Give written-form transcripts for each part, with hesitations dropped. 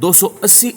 280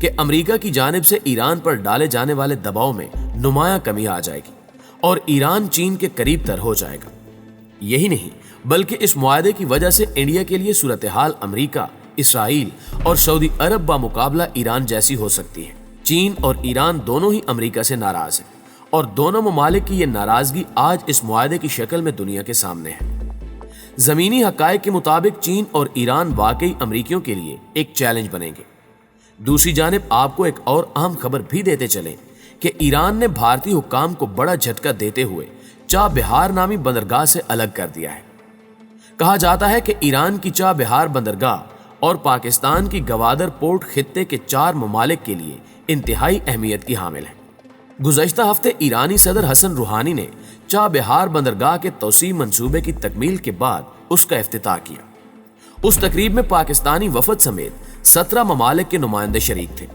کہ امریکہ کی جانب سے ایران پر ڈالے جانے والے دباؤ میں نمایاں کمی آ جائے گی اور ایران چین کے قریب تر ہو جائے گا۔ یہی نہیں بلکہ اس معاہدے کی وجہ سے انڈیا کے لیے صورتحال امریکہ، اسرائیل اور سعودی عرب بمقابلہ ایران جیسی ہو سکتی ہے۔ چین اور ایران دونوں ہی امریکہ سے ناراض ہیں اور دونوں ممالک کی یہ ناراضگی آج اس معاہدے کی شکل میں دنیا کے سامنے ہے۔ زمینی حقائق کے مطابق چین اور ایران واقعی امریکیوں کے لیے ایک چیلنج بنیں گے۔ دوسری جانب آپ کو ایک اور اہم خبر بھی دیتے چلیں کہ ایران نے بھارتی حکام کو بڑا جھٹکا دیتے ہوئے چابہار نامی بندرگاہ سے الگ کر دیا ہے۔ کہا جاتا ہے کہ ایران کی چابہار بندرگاہ اور پاکستان کی گوادر پورٹ خطے کے 4 ممالک کے لیے انتہائی اہمیت کی حامل ہے۔ گزشتہ ہفتے ایرانی صدر حسن روحانی نے چابہار بندرگاہ کے توسیع منصوبے کی تکمیل کے بعد اس کا افتتاح کیا۔ اس تقریب میں پاکستانی وفد سمیت 17 ممالک کے نمائندے شریک تھے،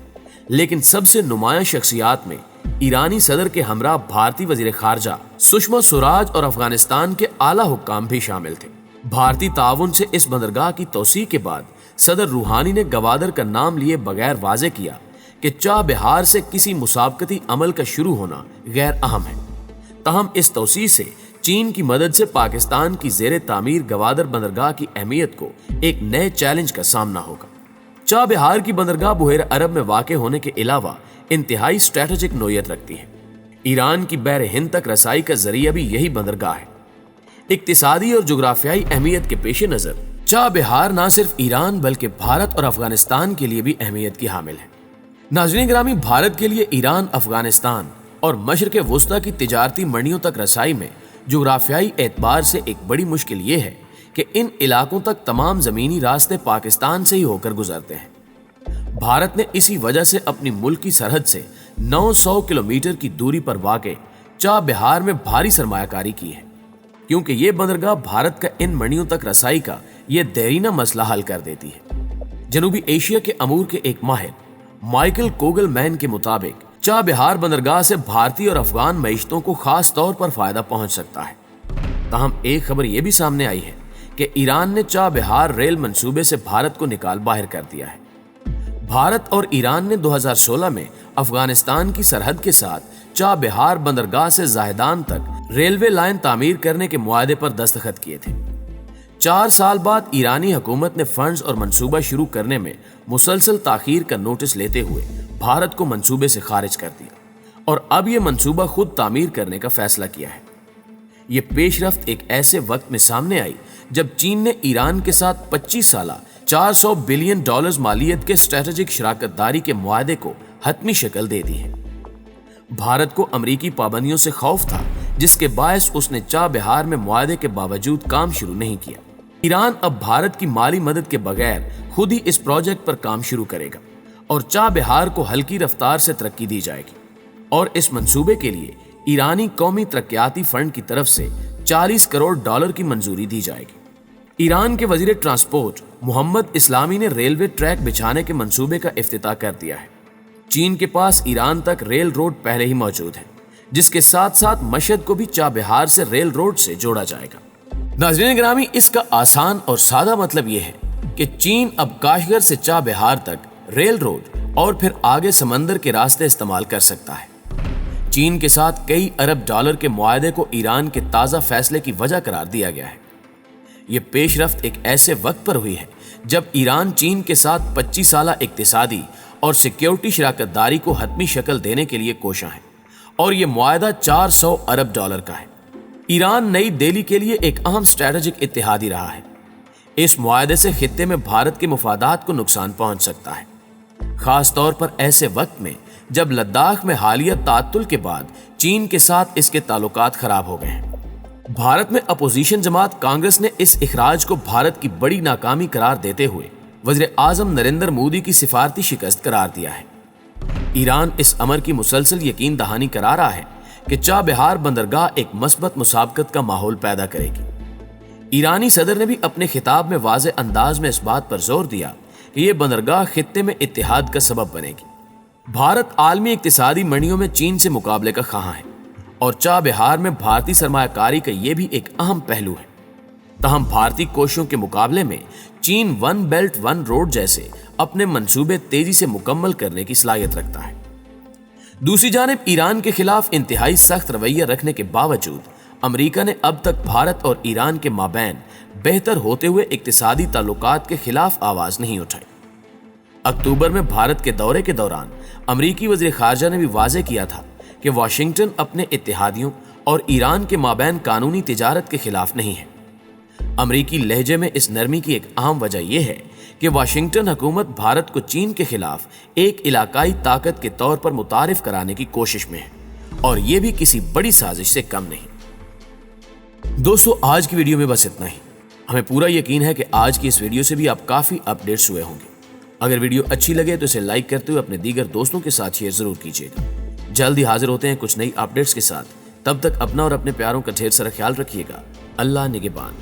لیکن سب سے نمایاں شخصیات میں ایرانی صدر کے ہمراہ بھارتی وزیر خارجہ سشما سوراج اور افغانستان کے اعلیٰ حکام بھی شامل تھے۔ بھارتی تعاون سے اس بندرگاہ کی توسیع کے بعد صدر روحانی نے گوادر کا نام لیے بغیر واضح کیا کہ چابہار سے کسی مسابقتی عمل کا شروع ہونا غیر اہم ہے۔ تاہم اس توسیع سے چین کی مدد سے پاکستان کی زیر تعمیر گوادر بندرگاہ کی اہمیت کو ایک نئے چیلنج کا سامنا ہوگا۔ چابہار کی بندرگاہ بحیرہ عرب میں واقع ہونے کے علاوہ انتہائی اسٹریٹجک نوعیت رکھتی ہے۔ ایران کی بحر ہند تک رسائی کا ذریعہ بھی یہی بندرگاہ ہے۔ اقتصادی اور جغرافیائی اہمیت کے پیش نظر چابہار نہ صرف ایران بلکہ بھارت اور افغانستان کے لیے بھی اہمیت کی حامل ہے۔ ناظرین گرامی، بھارت کے لیے ایران، افغانستان اور مشرق وسطیٰ کی تجارتی منڈیوں تک رسائی میں جغرافیائی اعتبار سے ایک بڑی مشکل یہ ہے کہ ان علاقوں تک تمام زمینی راستے پاکستان سے ہی ہو کر گزرتے ہیں۔ بھارت نے اسی وجہ سے اپنی ملکی سرحد سے 900 کلومیٹر کی دوری پر واقع چابہار میں بھاری سرمایہ کاری کی ہے، کیونکہ یہ بندرگاہ بھارت کا ان منڈیوں تک رسائی کا یہ دیرینہ مسئلہ حل کر دیتی ہے۔ جنوبی ایشیا کے امور کے ایک ماہر مائیکل کوگل مین کے مطابق چابہار بندرگاہ سے بھارتی اور افغان معیشتوں کو خاص طور پر فائدہ پہنچ سکتا ہے۔ تاہم ایک خبر یہ بھی سامنے آئی ہے کہ ایران نے چابہار ریل منصوبے سے بھارت کو نکال باہر کر دیا ہے۔ بھارت اور ایران نے 2016 میں افغانستان کی سرحد کے ساتھ چابہار بندرگاہ سے زاہدان تک ریلوے لائن تعمیر کرنے کے معاہدے پر دستخط کیے تھے۔ 4 سال بعد ایرانی حکومت نے فنڈز اور منصوبہ شروع کرنے میں مسلسل تاخیر کا نوٹس لیتے ہوئے بھارت کو منصوبے سے خارج کر دیا اور اب یہ منصوبہ خود تعمیر کرنے کا فیصلہ کیا ہے۔ یہ پیش رفت ایک ایسے وقت میں سامنے آئی جب چین نے ایران کے ساتھ 25 سالہ $400 بلین مالیت کے اسٹریٹجک شراکت داری کے معاہدے کو حتمی شکل دے دی ہے۔ بھارت کو امریکی پابندیوں سے خوف تھا، جس کے باعث اس نے چابہار میں معاہدے کے باوجود کام شروع نہیں کیا۔ ایران اب بھارت کی مالی مدد کے بغیر خود ہی اس پروجیکٹ پر کام شروع کرے گا اور چابہار کو ہلکی رفتار سے ترقی دی جائے گی، اور اس منصوبے کے لیے ایرانی قومی ترقیاتی فنڈ کی طرف سے $40 کروڑ کی منظوری دی جائے گی۔ ایران کے وزیر ٹرانسپورٹ محمد اسلامی نے ریلوے ٹریک بچھانے کے منصوبے کا افتتاح کر دیا ہے۔ چین کے پاس ایران تک ریل روڈ پہلے ہی موجود ہے، جس کے ساتھ ساتھ مشہد کو بھی چابہار سے ریل روڈ سے جوڑا جائے گا۔ ناظرین گرامی، اس کا آسان اور سادہ مطلب یہ ہے کہ چین اب کاشغر سے چابہار تک ریل روڈ اور پھر آگے سمندر کے راستے استعمال کر سکتا ہے۔ چین کے ساتھ کئی ارب ڈالر کے معاہدے کو ایران کے تازہ فیصلے کی وجہ قرار دیا گیا ہے۔ یہ پیش رفت ایک ایسے وقت پر ہوئی ہے جب ایران چین کے ساتھ 25 سالہ اقتصادی اور سیکیورٹی شراکت داری کو حتمی شکل دینے کے لیے کوشاں ہے، اور یہ معاہدہ $400 ارب کا ہے۔ ایران نئی دہلی کے لیے ایک اہم اسٹریٹجک اتحادی رہا ہے۔ اس معاہدے سے خطے میں بھارت کے مفادات کو نقصان پہنچ سکتا ہے، خاص طور پر ایسے وقت میں جب لداخ میں حالیہ تعطل کے بعد چین کے ساتھ اس کے تعلقات خراب ہو گئے ہیں۔ بھارت میں اپوزیشن جماعت کانگریس نے اس اخراج کو بھارت کی بڑی ناکامی قرار دیتے ہوئے وزیر اعظم نریندر مودی کی سفارتی شکست قرار دیا ہے۔ ایران اس امر کی مسلسل یقین دہانی کرا رہا ہے کہ چابہار بندرگاہ ایک مثبت مسابقت کا ماحول پیدا کرے گی۔ ایرانی صدر نے بھی اپنے خطاب میں واضح انداز میں اس بات پر زور دیا کہ یہ بندرگاہ خطے میں اتحاد کا سبب بنے گی۔ بھارت عالمی اقتصادی منڈیوں میں چین سے مقابلے کا خواہاں ہے، اور چابہار میں بھارتی سرمایہ کاری کا یہ بھی ایک اہم پہلو ہے۔ تاہم بھارتی کوششوں کے مقابلے میں چین ون بیلٹ ون روڈ جیسے اپنے منصوبے تیزی سے مکمل کرنے کی صلاحیت رکھتا ہے۔ دوسری جانب ایران کے خلاف انتہائی سخت رویہ رکھنے کے باوجود امریکہ نے اب تک بھارت اور ایران کے مابین بہتر ہوتے ہوئے اقتصادی تعلقات کے خلاف آواز نہیں اٹھائی۔ اکتوبر میں بھارت کے دورے کے دوران امریکی وزیر خارجہ نے بھی واضح کیا تھا کہ واشنگٹن اپنے اتحادیوں اور ایران کے مابین قانونی تجارت کے خلاف نہیں ہے۔ امریکی لہجے میں اس نرمی کی ایک اہم وجہ یہ ہے کہ واشنگٹن حکومت بھارت کو چین کے خلاف ایک علاقائی طاقت کے طور پر متعارف کرانے کی کوشش میں ہے، اور یہ بھی کسی بڑی سازش سے کم نہیں۔ دوستو، آج کی ویڈیو میں بس اتنا ہی۔ ہمیں پورا یقین ہے کہ آج کی اس ویڈیو سے بھی آپ کافی اپڈیٹس ہوئے ہوں گے۔ اگر ویڈیو اچھی لگے تو اسے لائک کرتے ہوئے اپنے دیگر دوستوں کے ساتھ شیئر ضرور کیجیے گا۔ جلد ہی حاضر ہوتے ہیں کچھ نئی اپڈیٹس کے ساتھ۔ تب تک اپنا اور اپنے پیاروں کا ڈھیر سارا خیال رکھیے گا۔ اللہ نگہبان۔